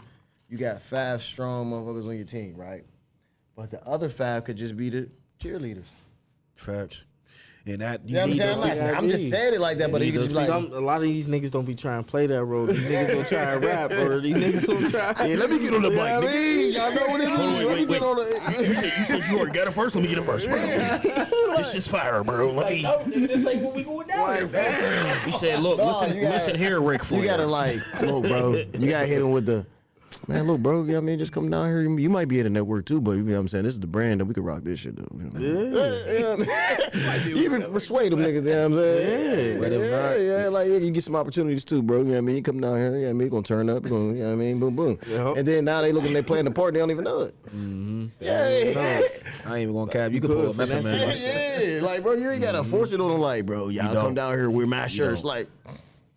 you got 5 strong motherfuckers on your team, right? But the other 5 could just be the cheerleaders. Facts. And that You know what I'm saying? I'm just saying it like that, but you can just be like, a lot of these niggas don't be trying to play that role. These niggas don't try to rap, or these niggas don't try. Yeah, let me get on the You know mic, what I mean? Y'all know what it is. You said you already got it first. Let me get it first, bro. This is fire, bro. Let me. This ain't what we going down here, fam. He said, "Look, listen here, Rick. you gotta like, look, bro, you gotta hit him with the, man, look, bro, you know what I mean? Just come down here. You might be at a network too, but you know what I'm saying? This is the brand that we can rock this shit, though. You know what I mean? You even persuade them niggas, you know what I'm saying? Yeah, like, you get some opportunities too, bro. You know what I mean? You come down here, you know what I mean? You're gonna turn up, you know what I mean? Boom, boom. Yep. And then now they looking, they playing the part, they don't even know it. Yeah. I ain't even gonna cap. You can pull a method man. Yeah, like, bro, you ain't gotta force it on them, like, bro, y'all come down here, wear my shirts, like,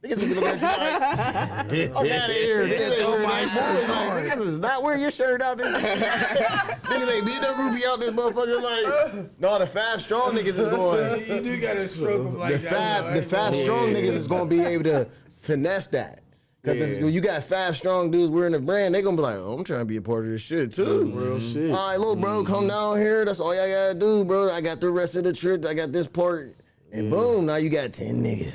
niggas be looking at you like, I'm out of here. Niggas ain't wearing my shirts. Like, niggas is not wearing your shirt out there. Niggas ain't being no groupie out this motherfucker. Like, no, the 5 strong niggas is going. You do gotta stroke them like that. The 5 strong niggas is gonna be able to finesse that. Cause when you got 5 strong dudes wearing the brand, they gonna be like, oh, I'm trying to be a part of this shit too. Real shit. All right, little bro, come down here. That's all y'all gotta do, bro. I got the rest of the trip. I got this part. And boom, now you got 10 niggas.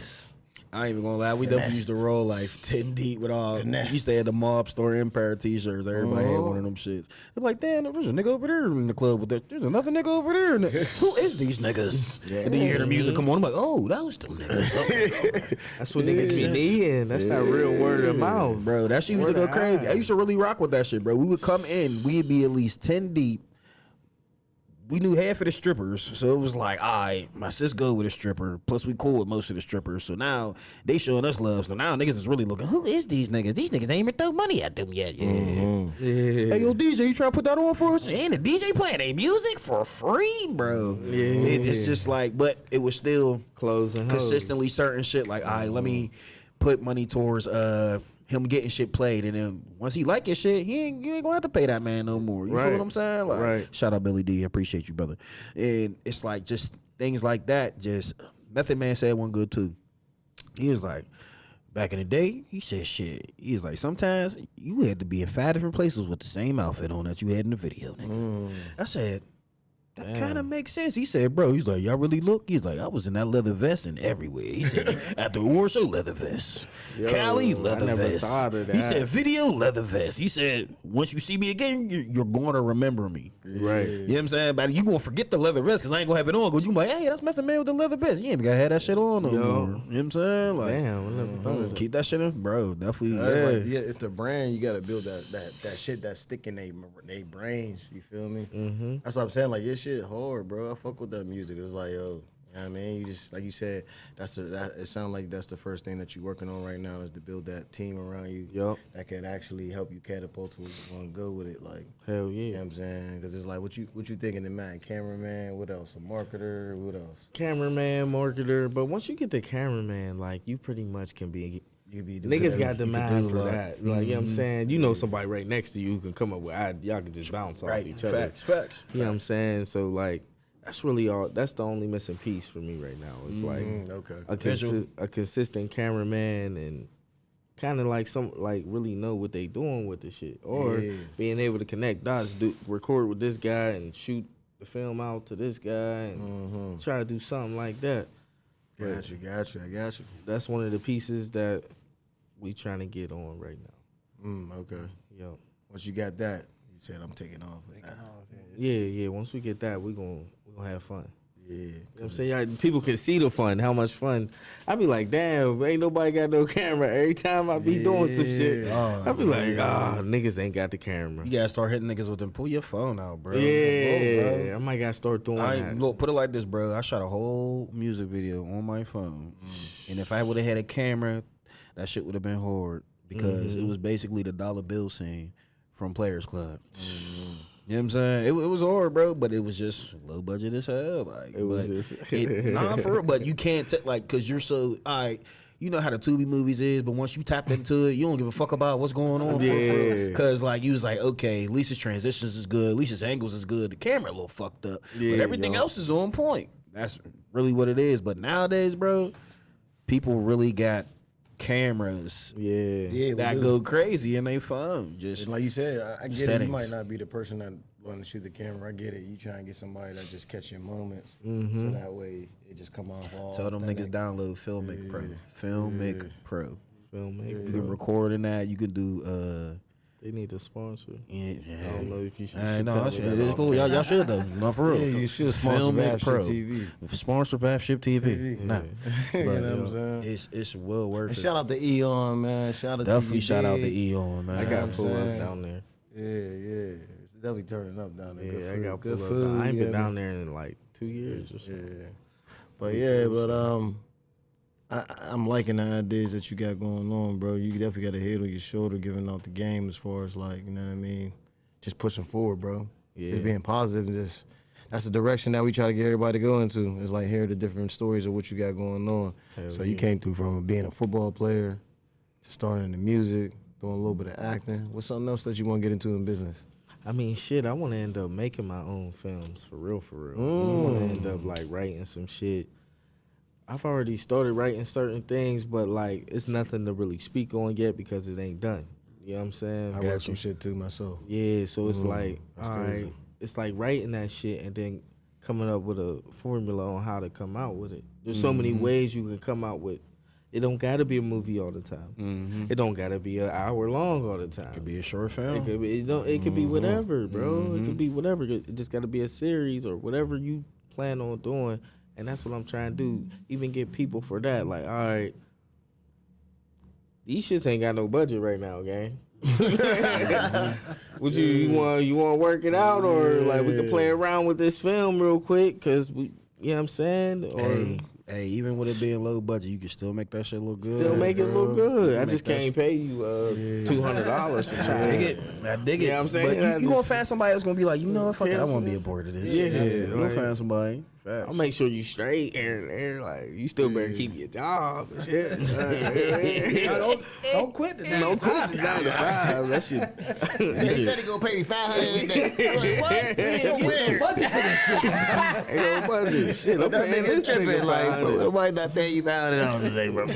I ain't even gonna lie. We definitely used to roll like 10 deep with all. We used to have the Mob Store Empire t-shirts. Everybody had one of them shits. They're like, damn, there's a nigga over there in the club with that. There's another nigga over there. Who is these niggas? And then you hear the music come on. I'm like, oh, that was them niggas. That's what niggas be needing. That's that real word of mouth. Bro, that shit used to go crazy. I used to really rock with that shit, bro. We would come in, we'd be at least 10 deep. We knew half of the strippers, so it was like, all right, my sis go with a stripper. Plus, we cool with most of the strippers. So now they showing us love. So now niggas is really looking, who is these niggas? These niggas ain't even throw money at them yet. Yeah. Hey, yo, DJ, you trying to put that on for us? And the DJ playing their music for free, bro. Yeah. It's just like, but it was still Closing consistently certain shit. Like, all right, let me put money towards him getting shit played, and then once he like your shit, you ain't gonna have to pay that man no more. You feel what I'm saying? Like, Right. Shout out Billy D, appreciate you, brother. And it's like just things like that. Just Method Man said one good too. He was like, back in the day, he said shit. He was like, sometimes you had to be in 5 different places with the same outfit on that you had in the video, nigga. I said, that kind of makes sense. He said, bro, he's like, y'all really look? He's like, I was in that leather vest and everywhere. He said, at the award show, leather vest. Cali, leather vest. Thought of that. He said, video, leather vest. He said, once you see me again, you're going to remember me. Right. You know what I'm saying? But you going to forget the leather vest because I ain't going to have it on. Because you like, hey, that's Method Man with the leather vest. You ain't got to have that shit on no more. You know what I'm saying? Like, Damn, I never thought of that. keep that shit in. Bro, definitely. It's like, it's the brand. You gotta build that shit that stick in they brains. You feel me? Mm-hmm. That's what I'm saying. Like, your shit hard, bro. I fuck with that music. It's like, yo, you know what I mean? You just, like you said, it sounds like that's the first thing that you're working on right now is to build that team around you that can actually help you catapult to where you want to go with it. Like, Hell yeah. you know what I'm saying? Because it's like, what you thinking in mind? Cameraman, what else? A marketer, what else? Cameraman, marketer. But once you get the cameraman, like, you pretty much can be. You be Niggas got the you can mind do for a lot. that. Like, you know what I'm saying? You know somebody right next to you who can come up with y'all can just bounce off each other. Facts. You know what I'm saying? So, like, that's really all. That's the only missing piece for me right now. It's like a consistent cameraman and kind of like really know what they doing with the shit, or being able to connect dots, record with this guy and shoot the film out to this guy and try to do something like that. Got you. I got you. That's one of the pieces that we trying to get on right now. Okay. Yo. Once you got that, you said I'm taking off. Yeah. Once we get that, we gonna we gonna have fun. Yeah. You know what I'm saying? Y'all, people can see the fun, how much fun. I be like, damn, ain't nobody got no camera. Every time I be doing some shit, I be like, niggas ain't got the camera. You gotta start hitting niggas with them. Pull your phone out, bro. Yeah, Whoa, bro. I might gotta start doing that. Look, put it like this, bro. I shot a whole music video on my phone, and if I would have had a camera, that shit would have been hard because it was basically the dollar bill scene from Players Club. You know what I'm saying? It was hard, bro, but it was just low budget as hell. Like It was just nah, for real. But you can't like because you're so you know how the Tubi movies is, but once you tapped into it, you don't give a fuck about what's going on. Yeah. Because like you was like, okay, Lisa's transitions is good, Lisa's angles is good, the camera a little fucked up, Yeah, but everything else is on point. That's really what it is. But nowadays, bro, people really got cameras that go crazy and they phone. Just And like you said, I get it. settings. You might not be the person that want to shoot the camera. I get it. You try and get somebody that just catch your moments, so that way it just come off all. tell them niggas download Filmic Pro. Filmic Pro. Filmmaker. You can record in that. You can do They need to sponsor. yeah. I don't know if you should. No, tell that's, me that it's off cool. the Y'all should though. No, for real. Yeah, you should sponsor Filmic Pro. Vibship TV. Sponsor Vibship TV. Nah, You know but what I'm saying? it's well worth And it. shout out to Eon, man. Shout out Definitely to shout out to Eon, man. I got what pull I'm ups saying? down there. Yeah. It's definitely turning up down there. Yeah, Good I food. got Good pull food. ups. I ain't been yeah, down there in like 2 years or something. Yeah. I'm liking the ideas that you got going on, bro. You definitely got a head on your shoulder giving out the game as far as like, you know what I mean? Just pushing forward, bro. Yeah. Just being positive and just that's the direction that we try to get everybody to go into. It's like hear the different stories of what you got going on. So you came through from being a football player to starting in the music, doing a little bit of acting. What's something else that you want to get into in business? I mean, shit, I want to end up making my own films for real. I want to end up like writing some shit. I've already started writing certain things, but like it's nothing to really speak on yet because it ain't done. You know what I'm saying? I wrote some shit too myself. Yeah, so it's like, that's all crazy. right, it's like writing that shit and then coming up with a formula on how to come out with it. There's so many ways you can come out with. It don't gotta be a movie all the time. It don't gotta be an hour long all the time. Could be a short film. It could be, it could be whatever, bro. It could be whatever. It just gotta be a series or whatever you plan on doing. And that's what I'm trying to do. Even get people for that. Like, all right, these shits ain't got no budget right now, gang. Would you want to work it out, or like we can play around with this film real quick? Cause we, you know what I'm saying? Or Hey, even with it being low budget, you can still make that shit look good. still make it look good. I Make just that can't pay you $200 for I trying. dig it. I dig it. Yeah, I'm saying, But I you gonna just- find somebody that's gonna be like, you know what, fuck it, I Yeah, want to I'm be a saying. part of this. Yeah, you gonna like- find somebody. Facts. I'll make sure you straight and like you still better keep your job and shit. Don't quit the No quit the 9 to 5. That shit. He said he gonna pay me $500 a day. What? Ain't budget for this shit. Ain't no budget. Shit, I'm paying this nigga $500. Nobody not paying you $500 today, bro.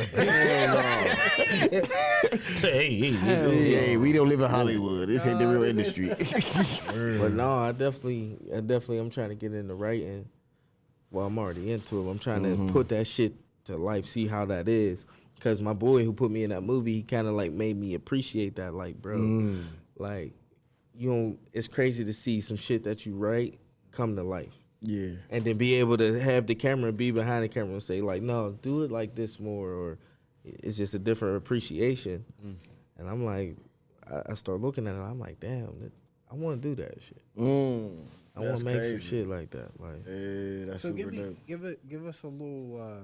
Hey, we don't live in Hollywood. This ain't the real industry. But no, I definitely, I'm trying to get into writing. Well, I'm already into it. I'm trying to put that shit to life, see how that is. Because my boy who put me in that movie, he kind of like made me appreciate that. Like, bro, like, you don't, it's crazy to see some shit that you write come to life. Yeah. And then be able to have the camera be behind the camera and say, like, no, do it like this more, or it's just a different appreciation. And I'm like, I start looking at it, I'm like, damn, I want to do that shit. I want to make some shit like that. Like, Yeah, that's So super dope. give us a little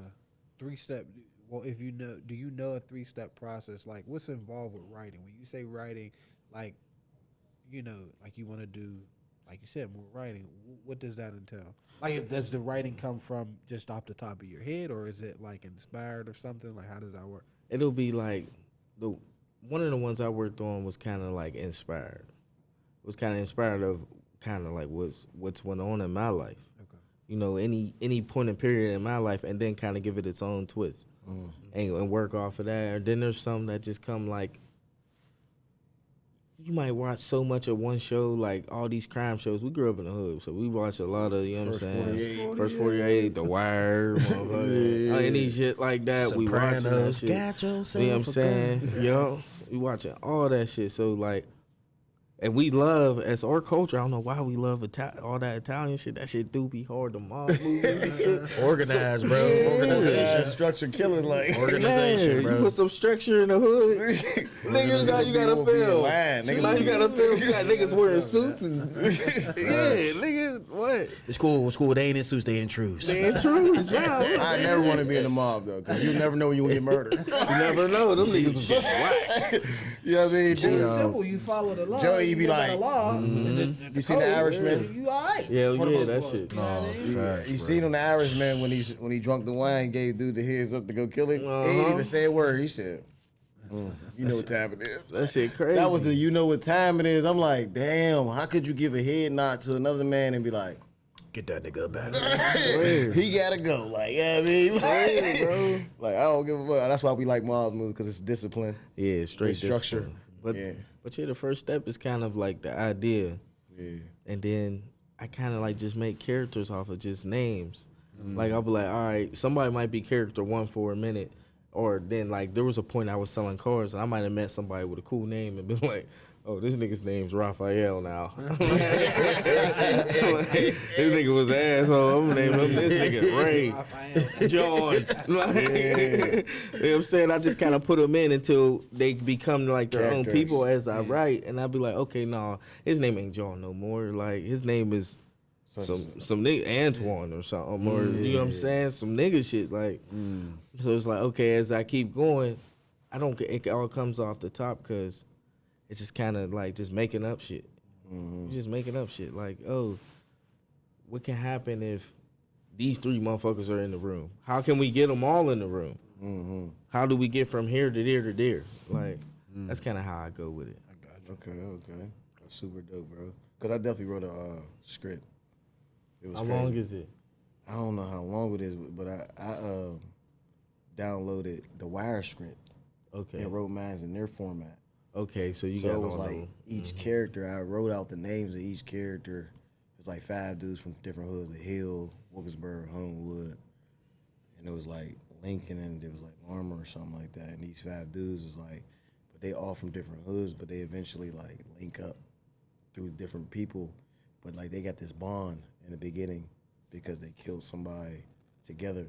3-step. Well, if you know, do you know a 3-step process? Like, what's involved with writing? When you say writing, like, you know, like you want to do, like you said, more writing. What does that entail? Like, does the writing come from just off the top of your head, or is it like inspired or something? Like, how does that work? it'll be like one of the ones I worked on was kind of like inspired. It was kind of inspired of kind of like what's went on in my life. Okay. You know, any point in period in my life, and then kind of give it its own twist and work off of that. And then there's some that just come like, you might watch so much of one show, like all these crime shows. We grew up in the hood, so we watch a lot of, you know what I'm saying? First 48, The Wire, any shit like that. We watching that Sopranos, shit. got yourself You know what I'm a saying? gun. Yo, we watching all that shit. So like, And we love, as our culture, I don't know why we love all that Italian shit. That shit do be hard, the mob movies and shit. Organized, bro. Organization, structure, killing like organization, bro. You put some structure in the hood. Niggas, now you gotta feel. Now you gotta feel. You got niggas wearing suits and niggas, what? It's cool. They ain't in suits, they in trues. They in trues now. I never want to be in the mob though, because you never know when you will get murdered. You never know. Them niggas was getting whacked. You know what I mean? It's simple. You follow the law. Joey you be go by like, the law. You seen the Irishman? You all right? Yeah, for the yeah, most that part. shit. You know what I mean? You seen on the Irishman when he drunk the wine, gave dude the heads up to go kill him? He didn't even say a word. He said, you know what time it is. That shit crazy. That was the you know what time it is. I'm like, damn, how could you give a head nod to another man and be like, Get that nigga back. he gotta go. Like, yeah, I mean, like, bro. Like, I don't give a fuck. That's why we like mob movies, because it's discipline. Yeah, straight It's structure. discipline. But Yeah. but yeah, the first step is kind of like the idea, Yeah. and then I kind of like just make characters off of just names. Like I'll be like, all right, somebody might be character one for a minute, or then like there was a point I was selling cars and I might have met somebody with a cool name and been like, oh, this nigga's name's Raphael now. This nigga was an asshole. I'm gonna name him this nigga Ray, John. Like, you know what I'm saying? I just kind of put them in until they become like their own Characters. people as I write, and I'll be like, okay, no, his name ain't John no more. Like his name is some nigga Antoine or something, or you know what I'm saying? Some nigga shit. Like, so it's like, okay, as I keep going, I don't get it all comes off the top because it's just kind of like just making up shit. You're just making up shit. Like, oh, what can happen if these three motherfuckers are in the room? How can we get them all in the room? How do we get from here to there to there? Like, that's kind of how I go with it. Okay. That's super dope, bro. Because I definitely wrote a script. It was How crazy. long is it? I don't know how long it is, but I downloaded the Wire script Okay. and wrote mine in their format. Okay, so you So got it was all like those. each character, I wrote out the names of each character. It's like 5 dudes from different hoods: the Hill, Wilkesboro, Homewood, and it was like Lincoln, and it was like Armor or something like that. And these 5 dudes is like, but they all from different hoods, but they eventually like link up through different people. But like they got this bond in the beginning because they killed somebody together.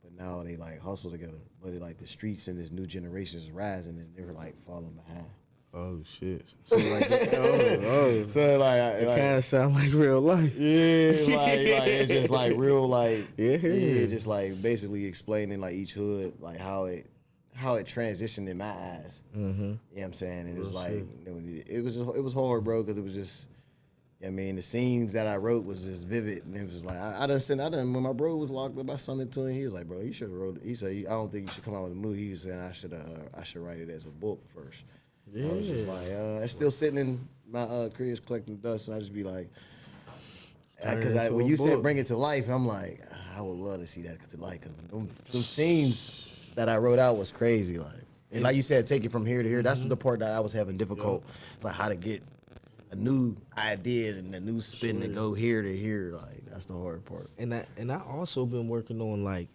But now they like hustle together. But it, like the streets and this new generation is rising, and they're like falling behind. Oh shit! So like, so like, It kind of sound like real life. yeah, like it's just like real, like Yeah. just like basically explaining like each hood, like how it transitioned in my eyes. You know what I'm saying? And it was like it was hard, bro, because it was just. I mean, the scenes that I wrote was just vivid, and it was just like I done when my bro was locked up, I sent it to him. He was like, bro, you should have wrote it. He said, I don't think you should come out with a movie. He was saying I should write it as a book first. I was just like, it's still sitting in my crib collecting dust, and I just be like, because when you said bring it to life, I'm like, I would love to see that to life. Cause some scenes that I wrote out was crazy, like, and like you said, take it from here to here. That's the part that I was having difficult. It's like how to get a new idea and a new spin to go here to here. Like that's the hard part. And I also been working on like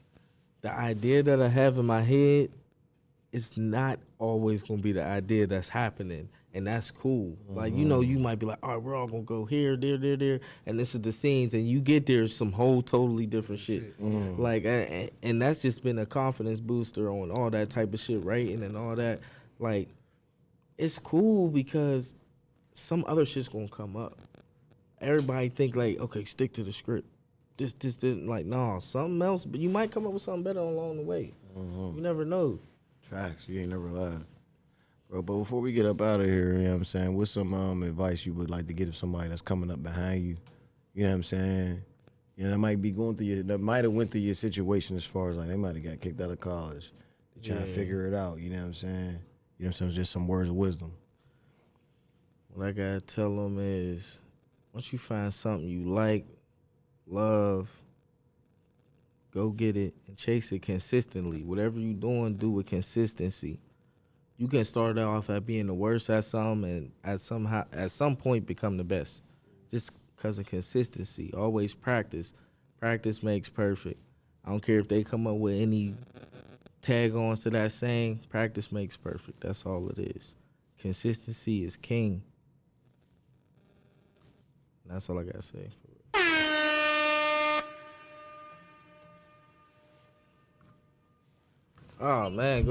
the idea that I have in my head. It's not always gonna be the idea that's happening, and that's cool. Like you know, you might be like, all right, we're all gonna go here, there, and this is the scenes, and you get there some whole totally different shit. Like, and that's just been a confidence booster on all that type of shit, writing and all that. Like, it's cool because some other shit's gonna come up. Everybody think like, okay, stick to the script. This didn't like, no, something else. But you might come up with something better along the way. You never know. Facts, you ain't never lied. Bro, but before we get up out of here, you know what I'm saying, what's some advice you would like to give to somebody that's coming up behind you? You know what I'm saying? You know, that might be going through that might have went through your situation as far as like they might have got kicked out of college. They trying to figure it out, you know what I'm saying? You know what I'm saying? Just some words of wisdom. What I gotta tell them is, once you find something you like, love, go get it and chase it consistently. Whatever you doing, do with consistency. You can start off at being the worst at something and at some point become the best. Just because of consistency. Always practice. Practice makes perfect. I don't care if they come up with any tag-ons to that saying. Practice makes perfect. That's all it is. Consistency is king. That's all I gotta say. Oh man.